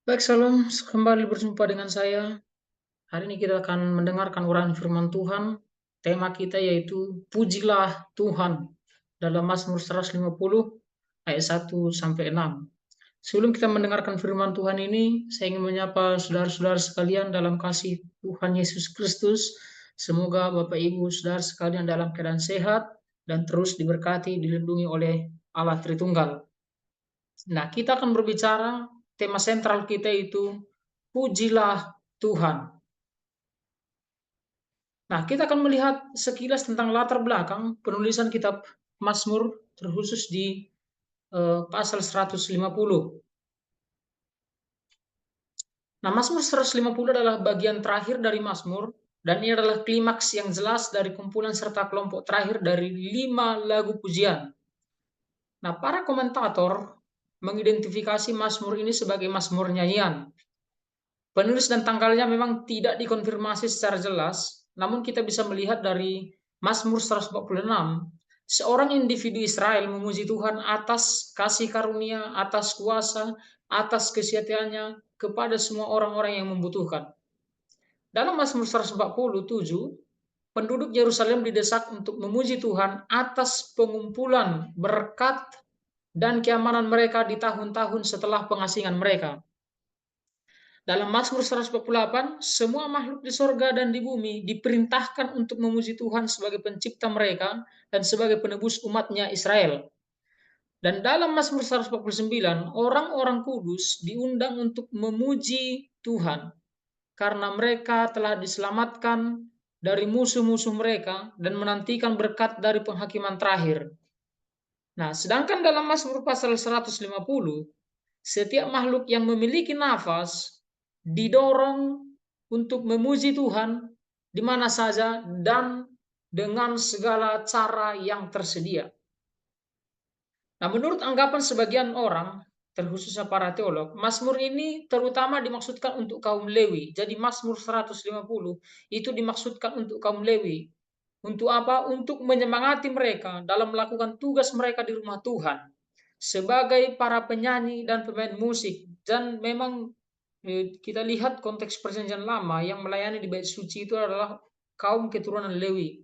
Baik, salam. Kembali berjumpa dengan saya. Hari ini kita akan mendengarkan urayaan firman Tuhan. Tema kita yaitu Pujilah Tuhan dalam Mazmur 150 ayat 1 sampai 6. Sebelum kita mendengarkan firman Tuhan ini, saya ingin menyapa saudara-saudara sekalian dalam kasih Tuhan Yesus Kristus. Semoga Bapak Ibu saudara sekalian dalam keadaan sehat dan terus diberkati, dilindungi oleh Allah Tritunggal. Nah, kita akan berbicara, tema sentral kita itu Pujilah Tuhan. Nah, kita akan melihat sekilas tentang latar belakang penulisan kitab Mazmur, terkhusus di pasal 150. Nah, Mazmur 150 adalah bagian terakhir dari Mazmur, dan ini adalah klimaks yang jelas dari kumpulan serta kelompok terakhir dari 5 lagu pujian. Nah, para komentator mengidentifikasi Mazmur ini sebagai Mazmur nyanyian. Penulis dan tanggalnya memang tidak dikonfirmasi secara jelas, namun kita bisa melihat dari Mazmur 146, seorang individu Israel memuji Tuhan atas kasih karunia, atas kuasa, atas kesetiaannya kepada semua orang-orang yang membutuhkan. Dalam Mazmur 147, penduduk Yerusalem didesak untuk memuji Tuhan atas pengumpulan berkat dan keamanan mereka di tahun-tahun setelah pengasingan mereka. Dalam Mazmur 148, semua makhluk di sorga dan di bumi diperintahkan untuk memuji Tuhan sebagai pencipta mereka dan sebagai penebus umatnya Israel. Dan dalam Mazmur 149, orang-orang kudus diundang untuk memuji Tuhan karena mereka telah diselamatkan dari musuh-musuh mereka dan menantikan berkat dari penghakiman terakhir. Nah, sedangkan dalam Mazmur pasal 150, setiap makhluk yang memiliki nafas didorong untuk memuji Tuhan di mana saja dan dengan segala cara yang tersedia. Nah, menurut anggapan sebagian orang, terkhususnya para teolog, Mazmur ini terutama dimaksudkan untuk kaum Lewi. Jadi Mazmur 150 itu dimaksudkan untuk kaum Lewi. Untuk apa? Untuk menyemangati mereka dalam melakukan tugas mereka di rumah Tuhan sebagai para penyanyi dan pemain musik. Dan memang kita lihat konteks perjanjian lama yang melayani di bait suci itu adalah kaum keturunan Lewi.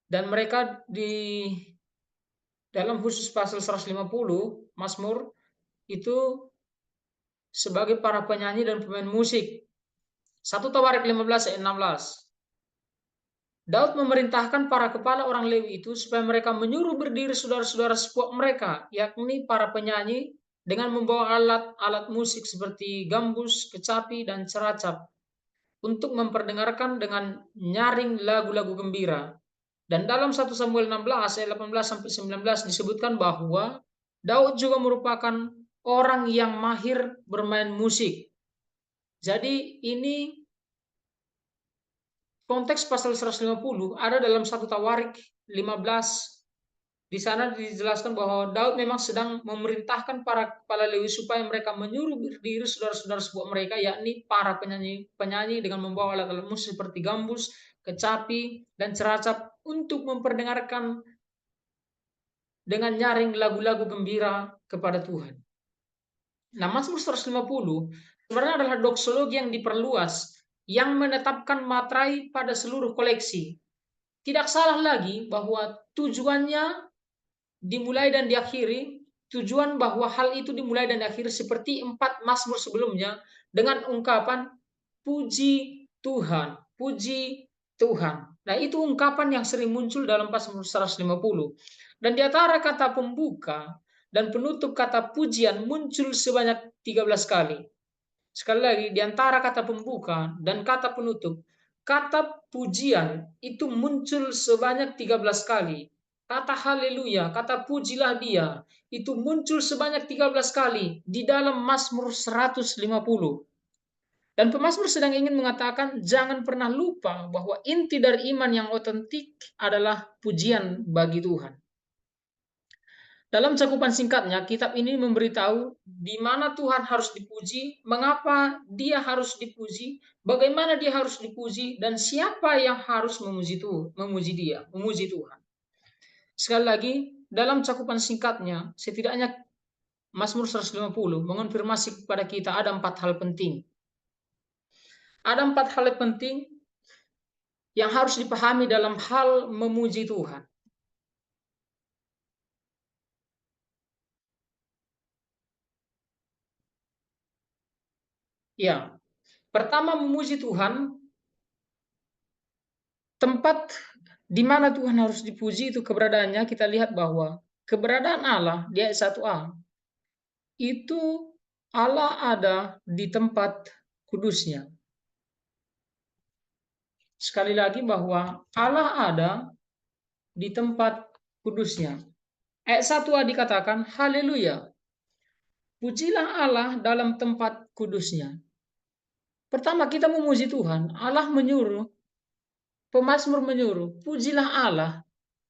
Dan mereka di dalam khusus pasal 150 Mazmur itu sebagai para penyanyi dan pemain musik. 1 Tawarik 15 ayat 16. Daud memerintahkan para kepala orang Lewi itu supaya mereka menyuruh berdiri saudara-saudara sepuak mereka, yakni para penyanyi, dengan membawa alat-alat musik seperti gambus, kecapi, dan ceracap untuk memperdengarkan dengan nyaring lagu-lagu gembira. Dan dalam 1 Samuel 16 ayat 18 sampai 19 disebutkan bahwa Daud juga merupakan orang yang mahir bermain musik. Jadi ini konteks pasal 150 ada dalam 1 Tawarik 15. Di sana dijelaskan bahwa Daud memang sedang memerintahkan para kepala Lewi supaya mereka menyuruh berdiri saudara-saudara sebuah mereka, yakni para penyanyi dengan membawa alat-alat musik seperti gambus, kecapi, dan ceracap untuk memperdengarkan dengan nyaring lagu-lagu gembira kepada Tuhan. Nah, Mazmur 150 sebenarnya adalah doksologi yang diperluas yang menetapkan materai pada seluruh koleksi. Tidak salah lagi bahwa tujuannya dimulai dan diakhiri, tujuan bahwa hal itu dimulai dan diakhiri seperti 4 Mazmur sebelumnya dengan ungkapan puji Tuhan, puji Tuhan. Nah, itu ungkapan yang sering muncul dalam Mazmur 150. Dan di antara kata pembuka dan penutup kata pujian muncul sebanyak 13 kali. Sekali lagi, di antara kata pembuka dan kata penutup, kata pujian itu muncul sebanyak 13 kali. Kata haleluya, kata pujilah dia, itu muncul sebanyak 13 kali di dalam Mazmur 150. Dan pemazmur sedang ingin mengatakan, jangan pernah lupa bahwa inti dari iman yang otentik adalah pujian bagi Tuhan. Dalam cakupan singkatnya, kitab ini memberitahu di mana Tuhan harus dipuji, mengapa dia harus dipuji, bagaimana dia harus dipuji, dan siapa yang harus memuji memuji Tuhan. Sekali lagi, dalam cakupan singkatnya, setidaknya Mazmur 150 mengonfirmasi kepada kita ada 4 hal penting. Ada 4 hal penting yang harus dipahami dalam hal memuji Tuhan. Ya, pertama memuji Tuhan, tempat di mana Tuhan harus dipuji itu keberadaannya, kita lihat bahwa keberadaan Allah di ayat 1a, itu Allah ada di tempat kudusnya. Sekali lagi bahwa Allah ada di tempat kudusnya. Ayat 1a dikatakan, haleluya, pujilah Allah dalam tempat kudusnya. Pertama kita memuji Tuhan, Allah menyuruh, pemazmur menyuruh, pujilah Allah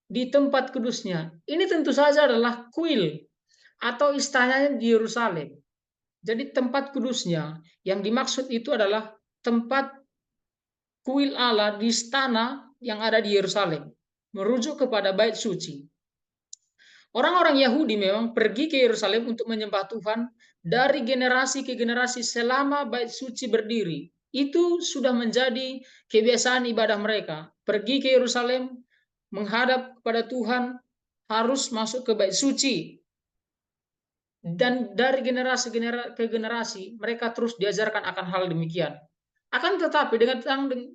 di tempat kudusnya. Ini tentu saja adalah kuil atau istananya di Yerusalem. Jadi tempat kudusnya yang dimaksud itu adalah tempat kuil Allah di istana yang ada di Yerusalem, merujuk kepada bait suci. Orang-orang Yahudi memang pergi ke Yerusalem untuk menyembah Tuhan dari generasi ke generasi selama bait suci berdiri. Itu sudah menjadi kebiasaan ibadah mereka. Pergi ke Yerusalem, menghadap kepada Tuhan, harus masuk ke bait suci. Dan dari generasi ke generasi, mereka terus diajarkan akan hal demikian. Akan tetapi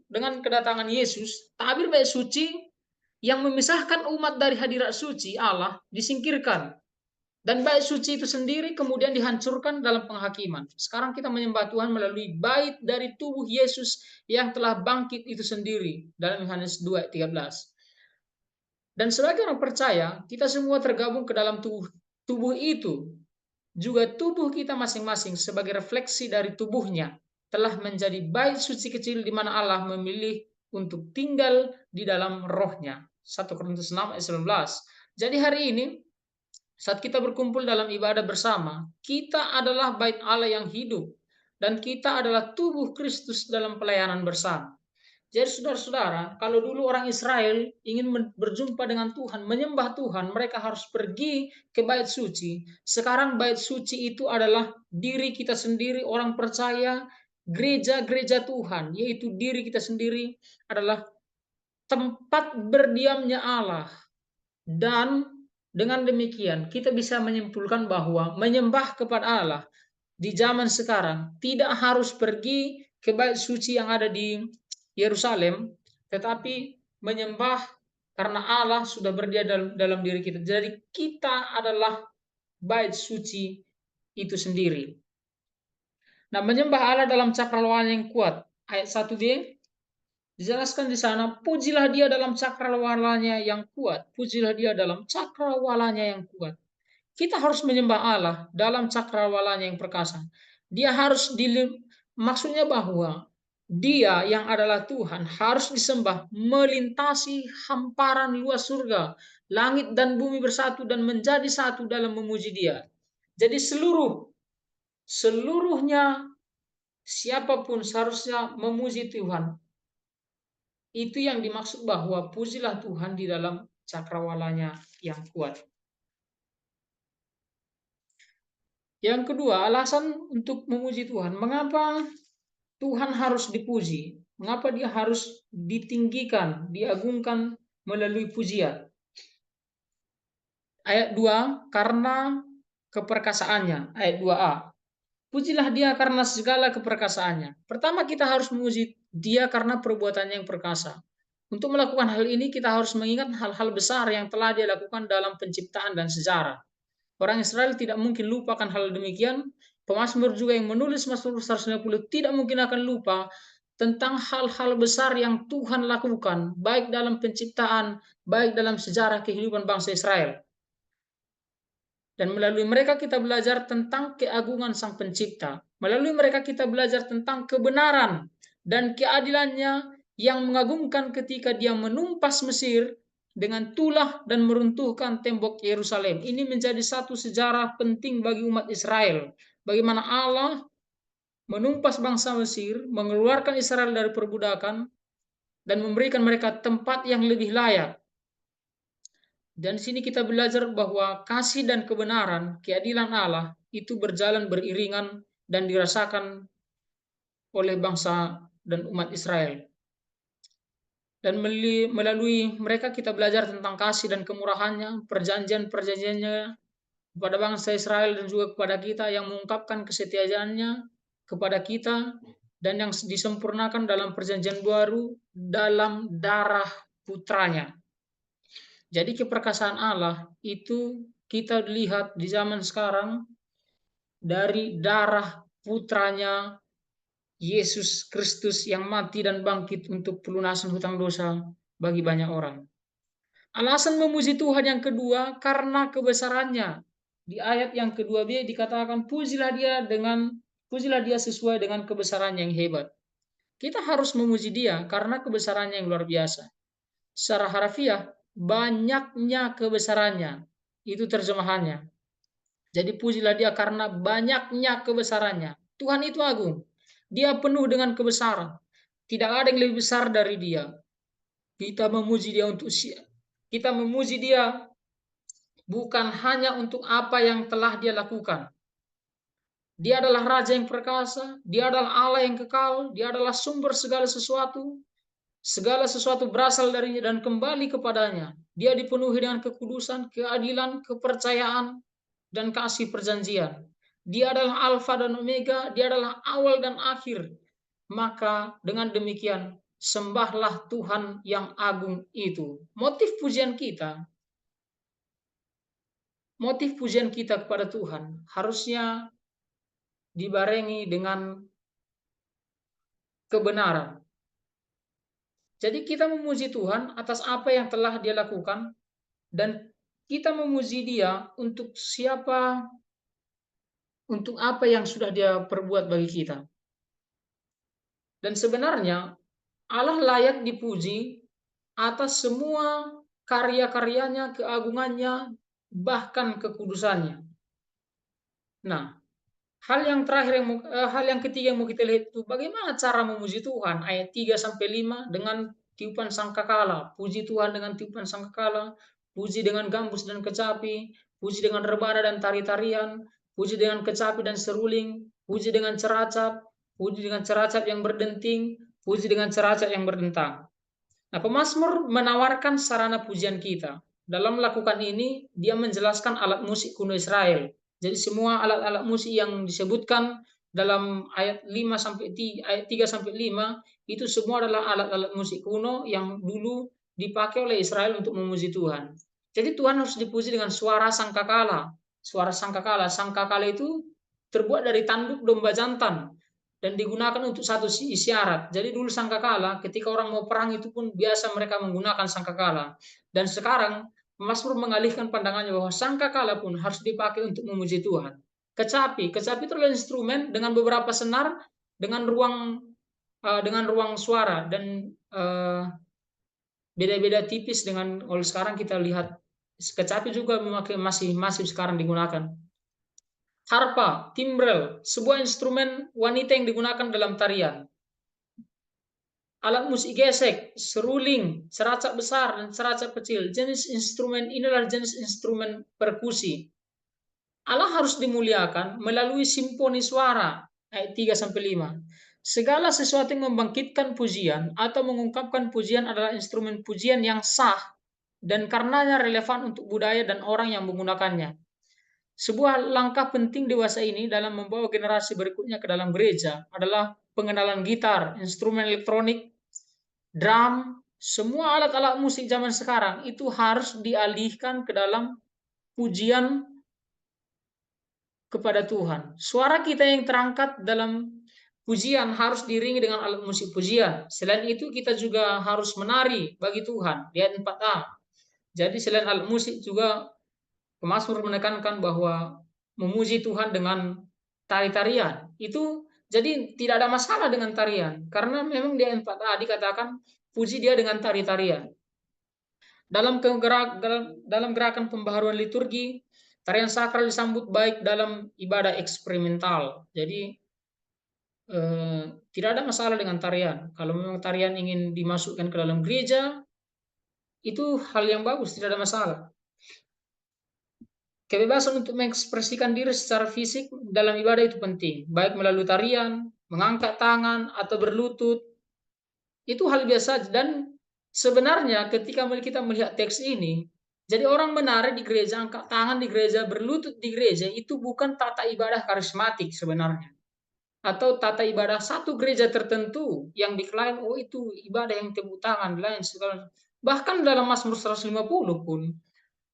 dengan kedatangan Yesus, tabir bait suci yang memisahkan umat dari hadirat suci Allah disingkirkan. Dan bait suci itu sendiri kemudian dihancurkan dalam penghakiman. Sekarang kita menyembah Tuhan melalui bait dari tubuh Yesus yang telah bangkit itu sendiri. Dalam Yohanes 2 ayat 13. Dan sebagai orang percaya, kita semua tergabung ke dalam tubuh itu. Juga tubuh kita masing-masing sebagai refleksi dari tubuhnya telah menjadi bait suci kecil di mana Allah memilih untuk tinggal di dalam rohnya. 1 Korintus 6 ayat 19. Jadi hari ini saat kita berkumpul dalam ibadah bersama, kita adalah bait Allah yang hidup dan kita adalah tubuh Kristus dalam pelayanan bersama. Jadi saudara-saudara, kalau dulu orang Israel ingin berjumpa dengan Tuhan, menyembah Tuhan, mereka harus pergi ke bait suci. Sekarang bait suci itu adalah diri kita sendiri, orang percaya, gereja-gereja Tuhan, yaitu diri kita sendiri adalah tempat berdiamnya Allah. Dan dengan demikian kita bisa menyimpulkan bahwa menyembah kepada Allah di zaman sekarang tidak harus pergi ke bait suci yang ada di Yerusalem, tetapi menyembah karena Allah sudah berada dalam diri kita. Jadi kita adalah bait suci itu sendiri. Nah, menyembah Allah dalam cakrawala yang kuat. Ayat 1b dijelaskan di sana, pujilah dia dalam cakrawalanya yang kuat. Pujilah dia dalam cakrawalanya yang kuat. Kita harus menyembah Allah dalam cakrawalanya yang perkasa. Dia harus maksudnya bahwa dia yang adalah Tuhan harus disembah melintasi hamparan luas surga. Langit dan bumi bersatu dan menjadi satu dalam memuji dia. Jadi seluruhnya siapapun seharusnya memuji Tuhan. Itu yang dimaksud bahwa pujilah Tuhan di dalam cakrawalanya yang kuat. Yang kedua, alasan untuk memuji Tuhan. Mengapa Tuhan harus dipuji? Mengapa dia harus ditinggikan, diagungkan melalui pujian? Ayat 2, karena keperkasaannya. Ayat 2a. Pujilah dia karena segala keperkasaannya. Pertama kita harus memuji dia karena perbuatannya yang perkasa. Untuk melakukan hal ini kita harus mengingat hal-hal besar yang telah dia lakukan dalam penciptaan dan sejarah. Orang Israel tidak mungkin lupakan hal demikian. Pemazmur juga yang menulis Mazmur 150 tidak mungkin akan lupa tentang hal-hal besar yang Tuhan lakukan, baik dalam penciptaan, baik dalam sejarah kehidupan bangsa Israel. Dan melalui mereka kita belajar tentang keagungan Sang Pencipta. Melalui mereka kita belajar tentang kebenaran dan keadilannya yang mengagumkan ketika dia menumpas Mesir dengan tulah dan meruntuhkan tembok Yerusalem. Ini menjadi satu sejarah penting bagi umat Israel. Bagaimana Allah menumpas bangsa Mesir, mengeluarkan Israel dari perbudakan, dan memberikan mereka tempat yang lebih layak. Dan di sini kita belajar bahwa kasih dan kebenaran, keadilan Allah itu berjalan beriringan dan dirasakan oleh bangsa dan umat Israel. Dan melalui mereka kita belajar tentang kasih dan kemurahannya, perjanjian-perjanjiannya kepada bangsa Israel dan juga kepada kita, yang mengungkapkan kesetiaannya kepada kita dan yang disempurnakan dalam perjanjian baru dalam darah putranya. Jadi keperkasaan Allah itu kita lihat di zaman sekarang dari darah putranya Yesus Kristus yang mati dan bangkit untuk pelunasan hutang dosa bagi banyak orang. Alasan memuji Tuhan yang kedua karena kebesarannya. Di ayat yang kedua B dikatakan pujilah dia sesuai dengan kebesarannya yang hebat. Kita harus memuji dia karena kebesarannya yang luar biasa. Secara harfiah, banyaknya kebesarannya. Itu terjemahannya. Jadi pujilah dia karena banyaknya kebesarannya. Tuhan itu agung. Dia penuh dengan kebesaran. Tidak ada yang lebih besar dari dia. Kita memuji dia kita memuji dia bukan hanya untuk apa yang telah dia lakukan. Dia adalah Raja yang perkasa, dia adalah Allah yang kekal, dia adalah sumber segala sesuatu. Segala sesuatu berasal darinya dan kembali kepadanya. Dia dipenuhi dengan kekudusan, keadilan, kepercayaan, dan kasih perjanjian. Dia adalah Alfa dan Omega, dia adalah awal dan akhir. Maka dengan demikian, sembahlah Tuhan yang agung itu. Motif pujian kita kepada Tuhan harusnya dibarengi dengan kebenaran. Jadi kita memuji Tuhan atas apa yang telah dia lakukan, dan kita memuji dia untuk apa yang sudah dia perbuat bagi kita. Dan sebenarnya Allah layak dipuji atas semua karya-karyanya, keagungannya, bahkan kekudusannya. Nah, hal yang ketiga yang mau kita lihat itu bagaimana cara memuji Tuhan. Ayat 3 sampai 5 dengan tiupan sangkakala. Puji Tuhan dengan tiupan sangkakala, puji dengan gambus dan kecapi, puji dengan rebana dan tari-tarian, puji dengan kecapi dan seruling, puji dengan ceracap, puji dengan ceracap yang berdenting, puji dengan ceracap yang berdentang. Nah, pemazmur menawarkan sarana pujian kita. Dalam melakukan ini, dia menjelaskan alat musik kuno Israel. Jadi semua alat-alat musik yang disebutkan dalam ayat 3 sampai 5 itu semua adalah alat-alat musik kuno yang dulu dipakai oleh Israel untuk memuji Tuhan. Jadi Tuhan harus dipuji dengan suara sangkakala. Suara sangkakala. Sangkakala itu terbuat dari tanduk domba jantan dan digunakan untuk satu isyarat. Jadi dulu sangkakala ketika orang mau perang itu pun biasa mereka menggunakan sangkakala. Dan sekarang Mazmur mengalihkan pandangannya bahwa sangkakala pun harus dipakai untuk memuji Tuhan. Kecapi itu adalah instrumen dengan beberapa senar dengan ruang suara dan beda-beda tipis dengan kalau sekarang kita lihat kecapi juga masih sekarang digunakan. Harpa, timbrel, sebuah instrumen wanita yang digunakan dalam tarian. Alat musik gesek, seruling, ceracap besar dan ceracap kecil. Jenis instrumen inilah jenis instrumen perkusi. Allah harus dimuliakan melalui simfoni suara. Ayat 3 sampai 5. Segala sesuatu yang membangkitkan pujian atau mengungkapkan pujian adalah instrumen pujian yang sah dan karenanya relevan untuk budaya dan orang yang menggunakannya. Sebuah langkah penting dewasa ini dalam membawa generasi berikutnya ke dalam gereja adalah pengenalan gitar, instrumen elektronik, drum, semua alat-alat musik zaman sekarang itu harus dialihkan ke dalam pujian kepada Tuhan. Suara kita yang terangkat dalam pujian harus diiringi dengan alat musik pujian. Selain itu kita juga harus menari bagi Tuhan. Lihat 4a. Jadi selain alat musik juga Mazmur menekankan bahwa memuji Tuhan dengan tari-tarian itu jadi tidak ada masalah dengan tarian karena memang di ayat 4a dikatakan puji dia dengan tari-tarian. Dalam gerakan pembaharuan liturgi, tarian sakral disambut baik dalam ibadah eksperimental. Jadi tidak ada masalah dengan tarian. Kalau memang tarian ingin dimasukkan ke dalam gereja, itu hal yang bagus, tidak ada masalah. Kebebasan untuk mengekspresikan diri secara fisik dalam ibadah itu penting, baik melalui tarian, mengangkat tangan, atau berlutut. Itu hal biasa dan sebenarnya ketika kita melihat teks ini, jadi orang menari di gereja, angkat tangan di gereja, berlutut di gereja itu bukan tata ibadah karismatik sebenarnya. Atau tata ibadah satu gereja tertentu yang diklaim, oh itu ibadah yang tepuk tangan, lain segala. Bahkan dalam Mazmur 150 pun,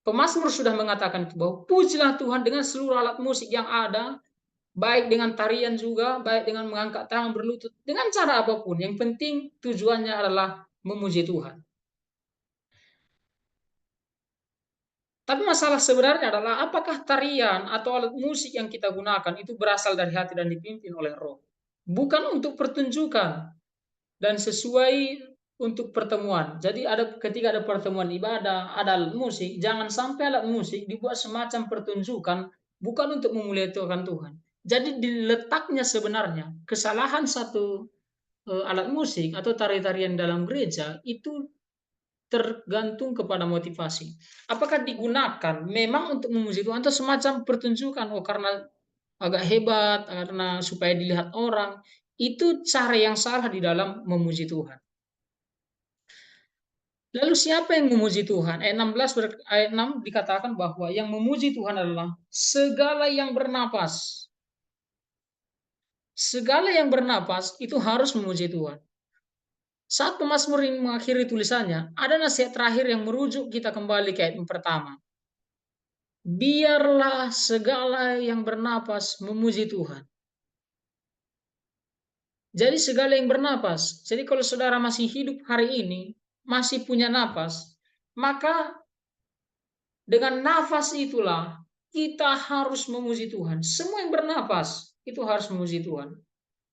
pemazmur sudah mengatakan itu bahwa pujilah Tuhan dengan seluruh alat musik yang ada, baik dengan tarian juga, baik dengan mengangkat tangan berlutut, dengan cara apapun. Yang penting tujuannya adalah memuji Tuhan. Tapi masalah sebenarnya adalah apakah tarian atau alat musik yang kita gunakan itu berasal dari hati dan dipimpin oleh Roh. Bukan untuk pertunjukan dan sesuai untuk pertemuan. Jadi ketika ada pertemuan ibadah, ada alat musik, jangan sampai alat musik dibuat semacam pertunjukan bukan untuk memuliakan Tuhan. Jadi diletaknya sebenarnya kesalahan satu alat musik atau tari-tarian dalam gereja itu tergantung kepada motivasi. Apakah digunakan memang untuk memuji Tuhan atau semacam pertunjukan, oh karena agak hebat, karena supaya dilihat orang, itu cara yang salah di dalam memuji Tuhan. Lalu siapa yang memuji Tuhan? Ayat 6 dikatakan bahwa yang memuji Tuhan adalah segala yang bernapas. Segala yang bernapas itu harus memuji Tuhan. Saat pemazmur ini mengakhiri tulisannya, ada nasihat terakhir yang merujuk kita kembali ke ayat pertama. Biarlah segala yang bernapas memuji Tuhan. Jadi segala yang bernapas. Jadi kalau saudara masih hidup hari ini, masih punya napas, maka dengan nafas itulah kita harus memuji Tuhan. Semua yang bernapas itu harus memuji Tuhan.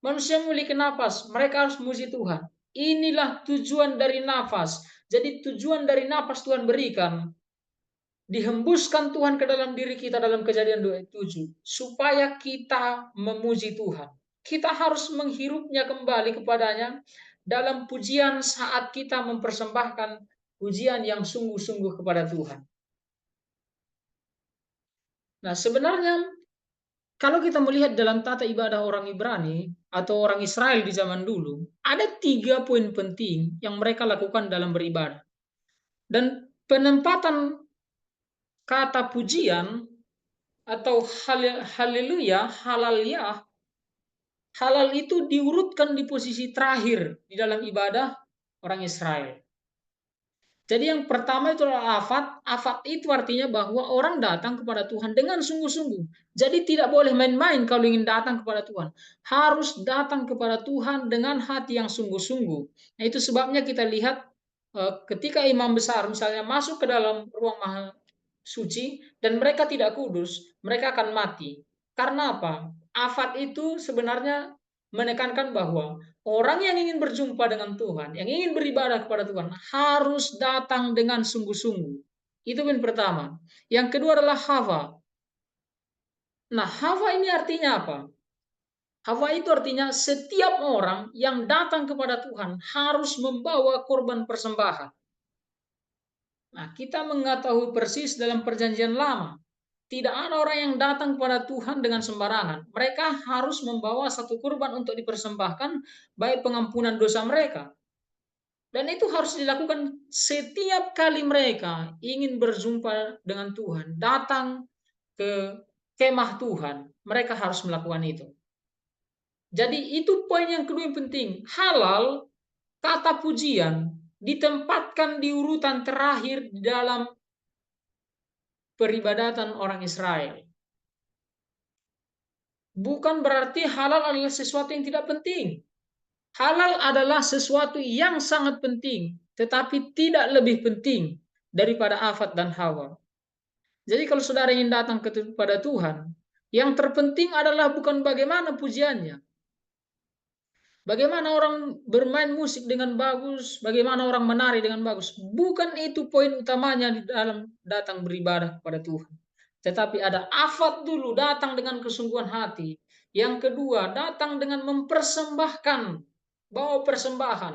Manusia memiliki nafas, mereka harus memuji Tuhan. Inilah tujuan dari nafas. Jadi tujuan dari nafas Tuhan berikan, dihembuskan Tuhan ke dalam diri kita dalam Kejadian 27 supaya kita memuji Tuhan. Kita harus menghirupnya kembali kepadanya dalam pujian saat kita mempersembahkan pujian yang sungguh-sungguh kepada Tuhan. Nah, sebenarnya kalau kita melihat dalam tata ibadah orang Ibrani atau orang Israel di zaman dulu, ada 3 poin penting yang mereka lakukan dalam beribadah. Dan penempatan kata pujian atau haleluya, halaliyah, halal itu diurutkan di posisi terakhir di dalam ibadah orang Israel. Jadi yang pertama itu adalah afat. Afat itu artinya bahwa orang datang kepada Tuhan dengan sungguh-sungguh. Jadi tidak boleh main-main kalau ingin datang kepada Tuhan. Harus datang kepada Tuhan dengan hati yang sungguh-sungguh. Nah, itu sebabnya kita lihat ketika imam besar misalnya masuk ke dalam ruang maha suci dan mereka tidak kudus, mereka akan mati. Karena apa? Afat itu sebenarnya menekankan bahwa orang yang ingin berjumpa dengan Tuhan, yang ingin beribadah kepada Tuhan, harus datang dengan sungguh-sungguh. Itu yang pertama. Yang kedua adalah hawa. Nah, hawa ini artinya apa? Hawa itu artinya setiap orang yang datang kepada Tuhan harus membawa korban persembahan. Nah, kita mengetahui persis dalam perjanjian lama, tidak ada orang yang datang kepada Tuhan dengan sembarangan. Mereka harus membawa satu kurban untuk dipersembahkan, baik pengampunan dosa mereka. Dan itu harus dilakukan setiap kali mereka ingin berjumpa dengan Tuhan, datang ke kemah Tuhan, mereka harus melakukan itu. Jadi itu poin yang kedua yang penting. Halal, kata pujian, ditempatkan di urutan terakhir dalam peribadatan orang Israel. Bukan berarti halal adalah sesuatu yang tidak penting. Halal adalah sesuatu yang sangat penting, tetapi tidak lebih penting daripada afat dan hawa. Jadi kalau saudara ingin datang kepada Tuhan, yang terpenting adalah bukan bagaimana pujiannya, bagaimana orang bermain musik dengan bagus, bagaimana orang menari dengan bagus. Bukan itu poin utamanya di dalam datang beribadah kepada Tuhan. Tetapi ada afat dulu, datang dengan kesungguhan hati. Yang kedua, datang dengan mempersembahkan, bawa persembahan.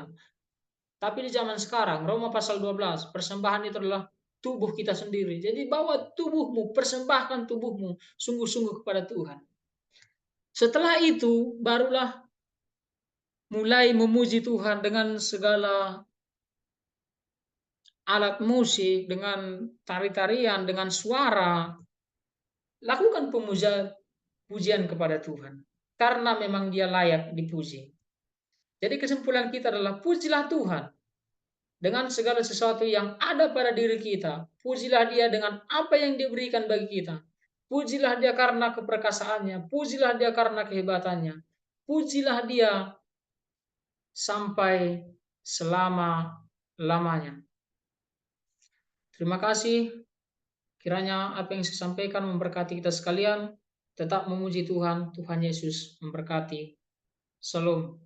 Tapi di zaman sekarang, Roma pasal 12, persembahan itu adalah tubuh kita sendiri. Jadi bawa tubuhmu, persembahkan tubuhmu sungguh-sungguh kepada Tuhan. Setelah itu barulah mulai memuji Tuhan dengan segala alat musik, dengan tari-tarian, dengan suara. Lakukan pujian kepada Tuhan. Karena memang dia layak dipuji. Jadi kesimpulan kita adalah pujilah Tuhan dengan segala sesuatu yang ada pada diri kita. Pujilah dia dengan apa yang diberikan bagi kita. Pujilah dia karena keperkasaannya. Pujilah dia karena kehebatannya. Pujilah dia sampai selama-lamanya. Terima kasih. Kiranya apa yang saya sampaikan memberkati kita sekalian. Tetap memuji Tuhan. Tuhan Yesus memberkati. Shalom.